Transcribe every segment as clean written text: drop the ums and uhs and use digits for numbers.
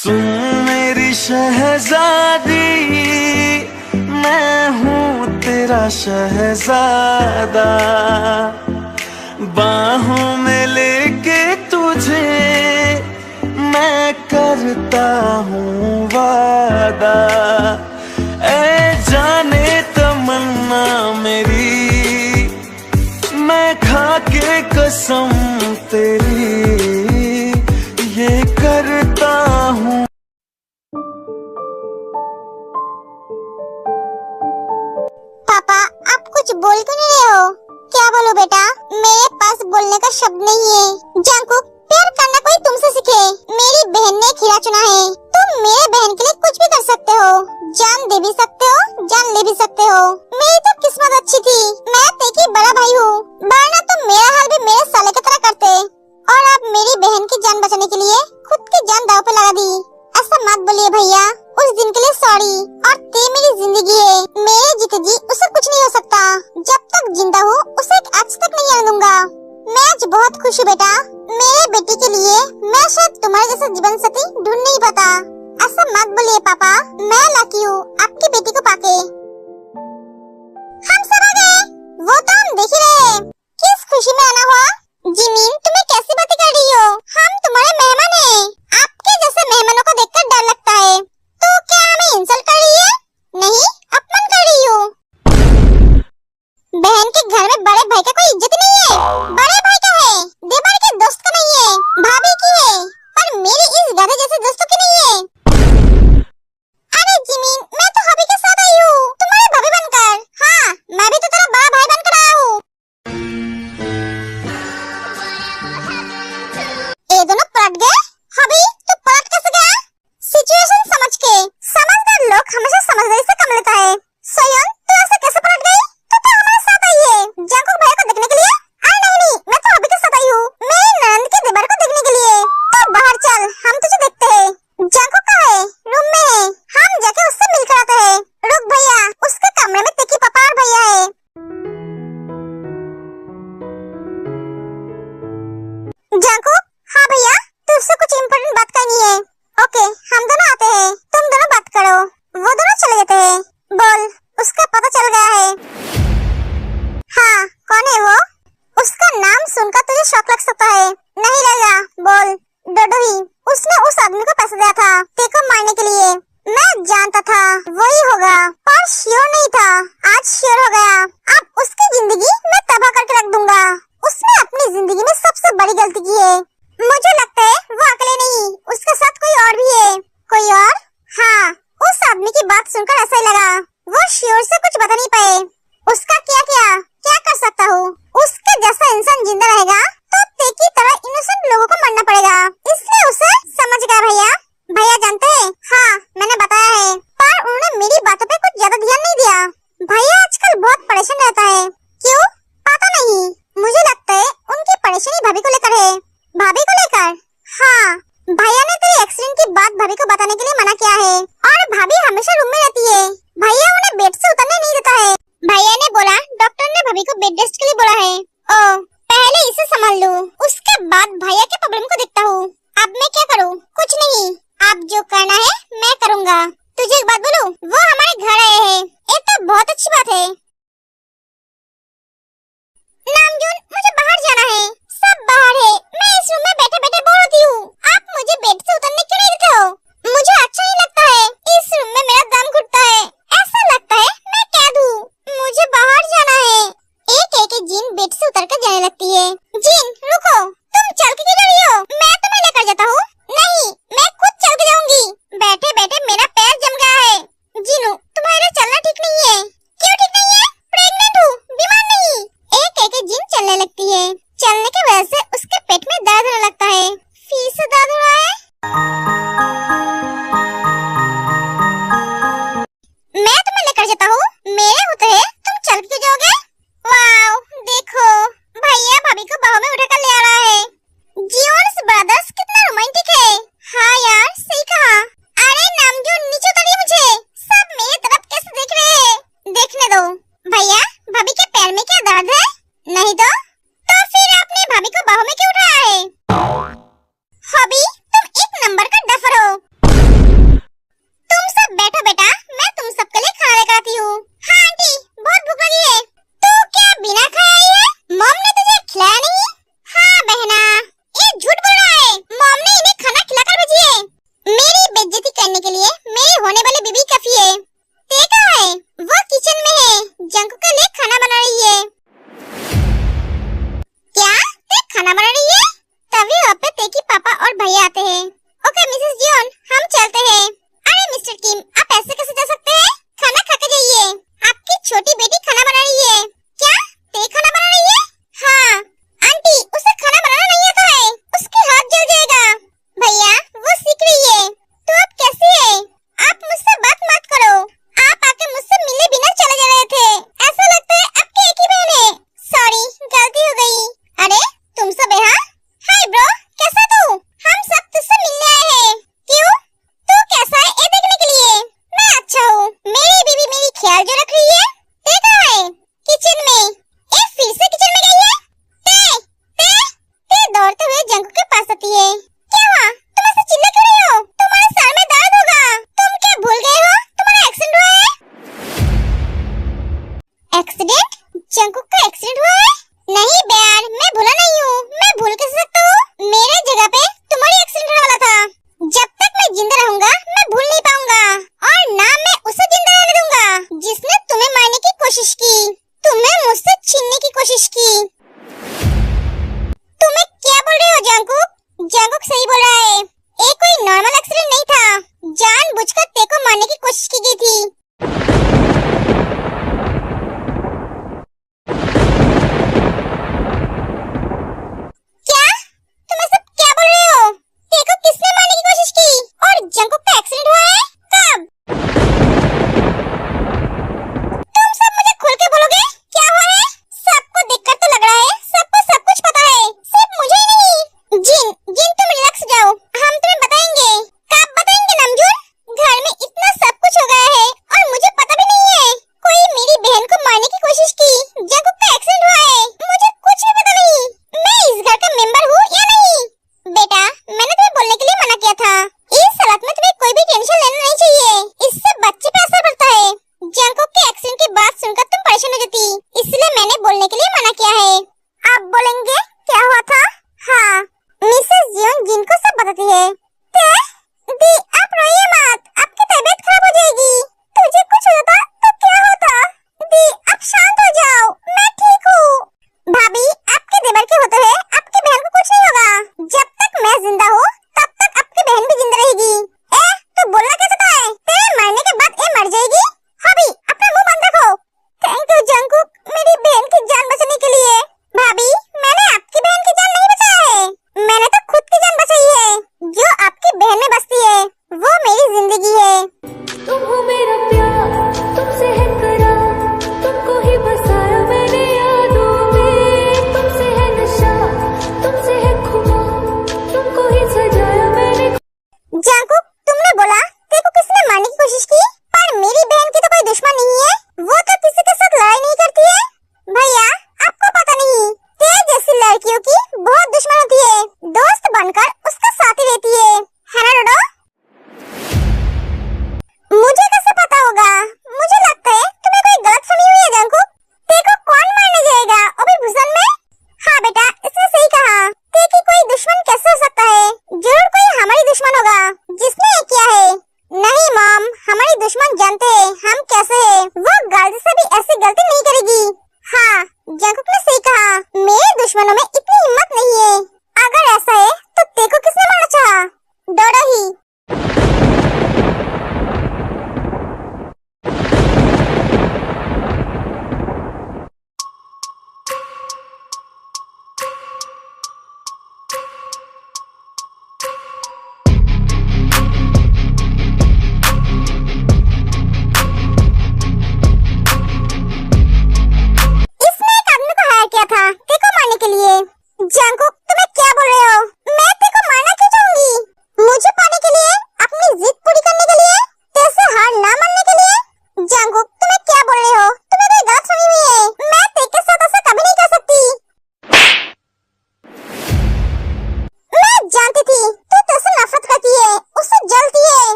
सुन मेरी शहजादी, मैं हूँ तेरा शहजादा। बाहों में लेके तुझे मैं करता हूँ वादा। ऐ जाने तमन्ना मेरी, मैं खा के कसम तेरी ये करता हूँ। पापा, आप कुछ बोल क्यों नहीं रहे हो? क्या बोलो बेटा? मेरे पास बोलने का शब्द नहीं है। जंकुक, प्यार करना कोई तुमसे सीखे। मेरी बहन ने खीरा चुना है। तुम मेरे बहन के लिए कुछ भी कर सकते हो। जान दे भी सकते हो, जान ले भी सकते हो। मेरी तो किस्मत अच्छी थी, मैं तेरी बड़ा भाई हूँ, वरना तुम मेरा हाल भी मेरे साले की तरह करते। और अब मेरी बहन की जान बचाने के लिए खुद की जान दांव पे लगा दी। ऐसा मत बोलिए भैया, उस दिन के लिए सॉरी। और ते मेरी जिंदगी है, मेरे जीते जी उसे कुछ नहीं हो सकता। जब तक जिंदा हूँ उसे एक आज तक नहीं आने दूंगा। मैं आज बहुत खुश हूँ बेटा। मेरे बेटी के लिए मैं शायद तुम्हारे जैसा जीवन साथी ढूंढ नहीं पाता। ऐसा मत बोलिए पापा, मैं लकी हूँ आपकी बेटी को पाके। हम सब आ गए, वो तो हम देख ही रहे। किस खुशी में आना हुआ? जिमीन, तुम्हें कैसी बातें कर रही हो? हम तुम्हारे मेहमान हैं। आपके जैसे मेहमानों को देखकर डर लगता है। तो क्या हमें इंसल्ट कर रही है? नहीं, अपमान कर रही हो। बहन के घर में बड़े भाई का कोई इज्जत नहीं है। बड़े भाई का है, देवर के दोस्त का नहीं है, भाभी की है, पर मेरी इस गधे जैसे दोस्तों की नहीं है। अरे जिमीन, मैं तो हबी के साथ आई हूँ, तुम्हारे भाभी बनकर। हाँ, मैं भी तो तेरा बड़ा भाई बनकर आया हूँ। ये दोनों पलट गए। हबी, तू पलट कैसे गया? सिचुएशन समझ के। समझदार लोग हमेशा समझदारी से काम लेता है। सोयन, तू ऐसे कैसे पलट गई? तो हमारे साथ आई है जंकुक भाई को देखने के लिए? नहीं, मैं तो हबी के साथ आई हूँ, मेरी ननद के देवर को देखने के लिए। तो बाहर चल, हम तुझे देखते हैं। जंकुक कहाँ है? रूम में है, हम जाके उससे मिलकर आते हैं। रुक भैया, उसके कमरे में तेकी पापा और भैया है। जंकुक, हाँ भैया, तुझसे कुछ इम्पोर्टेंट बात करनी है। ओके, हम दोनों आते हैं, तुम दोनों बात करो। वो दोनों चले जाते हैं। बोल, उसका पता चल गया है? हाँ, कौन है वो? उसका नाम सुनकर तुझे शौक लग सकता है। नहीं लगेगा, बोल। डोडो ही, उसने उस आदमी को पैसा दिया था तेको मारने के लिए। मैं जानता था वही होगा, पर श्योर नहीं था। आज श्योर हो गया। अब उसकी जिंदगी मैं तबाह करके रख दूंगा। उसने अपनी जिंदगी में सबसे बड़ी गलती की है। मुझे लगता है वो अकेले नहीं, उसके साथ कोई और भी है। कोई और? हाँ, उस आदमी की बात सुनकर ऐसा ही लगा। वो श्योर से कुछ बता नहीं पाए। उसका क्या कर सकता हूँ? उसके जैसा इंसान जिंदा रहेगा तो तेकी तरह इनोसेंट लोगों को मरना पड़ेगा, इसलिए उसे समझ गया। भैया जानते हैं? हाँ, मैंने बताया है, पर उन्होंने मेरी बातों पे कुछ ज्यादा ध्यान नहीं दिया। भैया आजकल बहुत परेशान रहता है। क्यों? पता नहीं, मुझे लगता है उनकी परेशानी भाभी को लेकर है। भाभी को लेकर? हाँ, भैया ने तेरे एक्सीडेंट की बात भाभी को बताने के लिए मना किया है, और भाभी हमेशा रूम में रहती है। भैया उन्हें बेड से उतरने नहीं देता है। भैया ने बोला डॉक्टर ने भाभी को बेड रेस्ट के लिए बोला है। ओ, पहले इसे संभाल लूं, उसके बाद भैया के प्रॉब्लम को देखता हूँ। अब मैं क्या करूँ? कुछ नहीं, अब जो करना है मैं करूँगा। तुझे एक बात बोलूं, वो हमारे घर आए हैं, ये तो बहुत अच्छी बात है। नामजून, मुझे बाहर जाना है। सब बाहर है, मैं इस रूम में बैठे बैठे बोर होती हूँ। आप मुझे बेड से उतरने क्यों नहीं देते हो? मुझे अच्छा नहीं लगता है, इस रूम में मेरा दम घुटता है। ऐसा लगता है मैं कैद हूँ। मुझे बाहर जाना है। एक जिन बेड से उतर कर जाने लगती है। जिन, रुको, तुम चल के क्यों जा रही हो? मैं तुम्हें लेकर जाता हूँ। नहीं, मैं खुद चल के जाऊंगी। बैठे बैठे मेरा पैर जम गया है। जिनू, तुम्हारा चलना ठीक नहीं है। क्यों ठीक नहीं है? प्रेग्नेंट हूँ, बीमार नहीं। एक जिन चलने लगती है, चलने की वजह से उसके पेट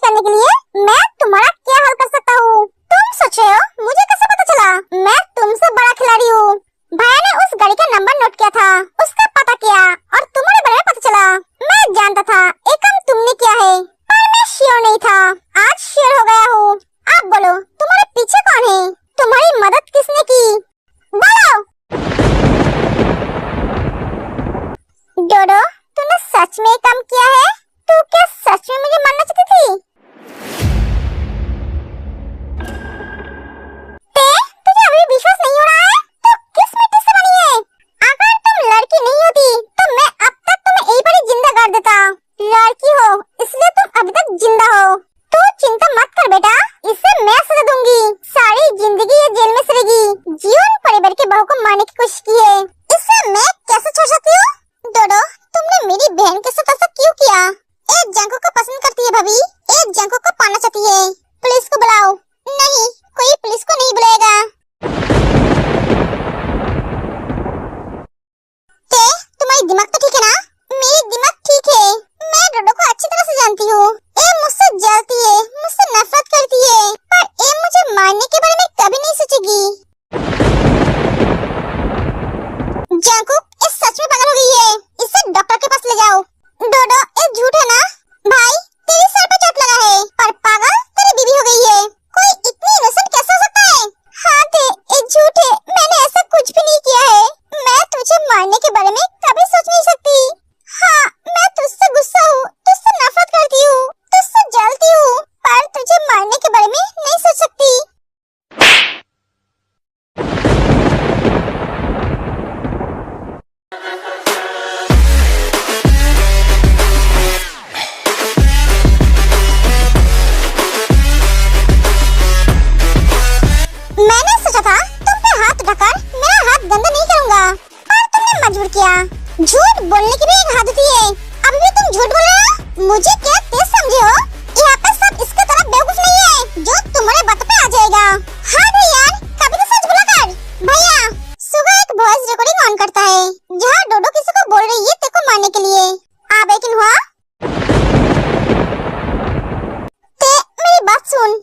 करने के लिए मैं तुम्हारा क्या हाल कर सकता हूँ। तुम सोच रहे हो मुझे कैसे पता चला? मैं तुमसे बड़ा खिलाड़ी हूँ। भैया ने उस गाड़ी का नंबर नोट किया था, उसका पता किया और तुम्हारे बारे में पता चला। मैं जानता था ये काम तुमने किया है, पर मैं श्योर नहीं था। आज श्योर हो गया हूँ। अब बोलो तुम्हारे पीछे कौन है? तुम्हारी मदद किसने की? बोलो। डोडो, तूने सच में काम किया है? तू क्या सच में मुझे मारना चाहती थी? तुझे अभी विश्वास नहीं हो रहा है? तो किस मिट्टी से बनी है? अगर तुम लड़की नहीं होती तो मैं अब तक तुम्हें यहीं पर ही जिंदा कर देता। लड़की हो इसलिए तुम अभी तक जिंदा हो। तू चिंता मत कर बेटा, इसे मैं सजा दूंगी। सारी जिंदगी ये जेल में सड़ेगी। जीवन परिवार की बहू को मारने की कोशिश की है, इसे मैं कैसे छोड़ सकती हूँ? डोडो, तुमने मेरी बहन के साथ ऐसा क्यों किया? एक जंको को पसंद करती है भाभी, एक जंको को पाना चाहती है। पुलिस को बुलाओ। नहीं, कोई पुलिस को नहीं बुलाएगा। तुम्हारी दिमाग तो ठीक है ना? मेरी दिमाग ठीक है। मैं डोडो को अच्छी तरह से जानती हूँ। ये मुझसे जलती है, मुझसे नफरत करती है, पर ये मुझे मारने के बारे में कभी नहीं सोचेगी। जंकुक, ये सच में पागल हो गई है। इसे डॉक्टर के पास ले जाओ। डोडो, ये झूठ है ना? भाई, तेरे सर पे चोट लगा है, पर पागल तेरी बीवी हो गई है। कोई इतनी इनोसेंट कैसे हो सकता है? हाँ थे, ये झूठ है। मैंने ऐसा कुछ भी नहीं किया है। मैं तुझे मारने के बारे में कभी सोच नहीं सकती। हाँ, मैं तुझसे गुस्सा हूँ, तुझसे नफरत करती हूँ, तुझसे जलती हूँ, पर तुझे मारने के बारे में नहीं सोच सकती। मैंने सोचा था तुम पे हाथ उठाकर मेरा हाथ गंदा नहीं करूंगा, पर तुमने मजबूर किया। झूठ बोलने की भी एक हद होती है। अभी भी तुम झूठ बोल रहे हो? मुझे क्या तेज समझे हो? यहाँ पे सब इसके तरह बेवकूफ नहीं है जो तुम्हारे बातों पे आ जाएगा। हाँ भैया, कभी तो सच बोला कर। भैया, सुबह एक वॉइस रिकॉर्डिंग ऑन करता है जहाँ डोडो किसी को बोल रही है तेरे को मारने के लिए। आप यकीन हुआ? ते मेरी बात सुन।